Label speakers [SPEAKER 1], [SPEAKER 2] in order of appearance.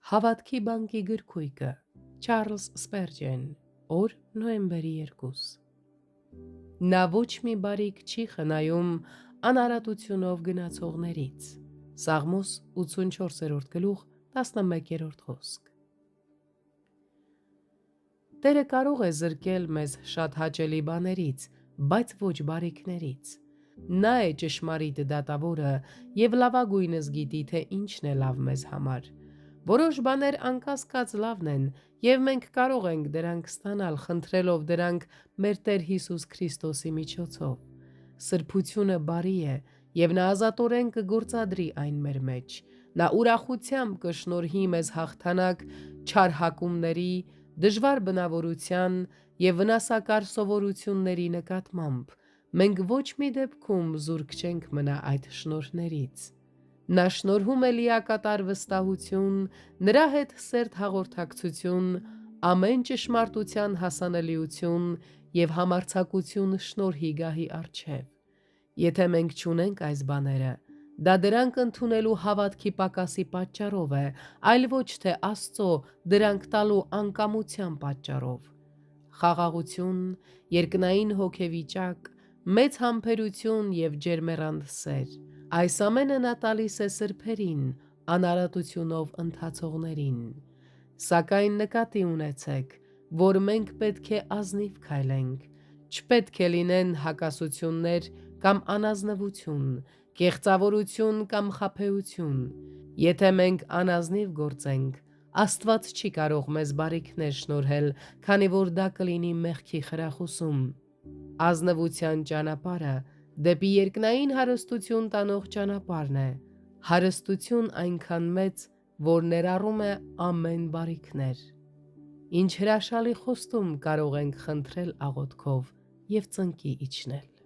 [SPEAKER 1] Հավատքի բանկի գրքույկը Չարլզ Սպերջեն, օր նոյեմբերի 2։ Նա ոչ մի բարիք չի խնայում անարատությունով գնացողներից։ Սաղմոս 84-րդ գլուխ 11-րդ խոսք։ Տերը կարող է զրկել մեզ շատ հաճելի բաներից, բայց ոչ բարիքներից։ Նա է ճշմարիտ դատավորը և լավագույնս գիտի, թե ինչն է լավ մեզ համար։ Որոշ բաներ անկասկած լավն են, և մենք կարող ենք դրանք ստանալ, խնդրելով դրանք մեր Տեր Հիսուս Քրիստոսի միջոցով։ Սրբությունը բարի է, և նա ազատորեն կգործադրի այն մեր մեջ։ Նա ուրախությամբ կշնորհի մեզ հաղթանակ չարհակումների, դժվար բնավորության և վնասակար սովորությունների նկատմամբ։ Մենք ոչ մի դեպքում զուրկ չենք մնա այդ շնորհներից։ Նա շնորհում է լիակատար վստահություն, նրա հետ սերտ հաղորդակցություն, ամեն ճշմարտության հասանելիություն և համարձակություն շնորհի գահի առջև։ Եթե մենք չունենք այս բաները, դա դրանք ընդունելու հավատքի պակասի պատճառով է, այլ ոչ թե Աստծո դրանք տալու անկամության պատճառով։ Խաղաղություն, երկնային հոգեվիճակ, մեծ համբերություն և ջերմեռանդ սեր, այս ամենը նա տալիս է սրբերին, անարատությունով ընթացողներին։ Սակայն նկատի ունեցեք, որ մենք պետք է ազնիվ քայլենք, չպետք է լինեն հակասություններ կամ անազնվություն, կեղծավորություն կամ խաբեություն։ Եթե մենք անազնիվ գործենք, Աստված չի կարող մեզ բարիքներ շնորհել, քանի որ դա կլինի մեղքի խրախուսում։ Ազնվության ճանապարհը դեպի երկնային հարստություն տանող ճանապարհն է, հարստություն այնքան մեծ, որ ներառում է ամեն բարիքներ։ Ինչ հրաշալի խոստում կարող ենք խնդրել աղոթքով և ծնկի իջնել։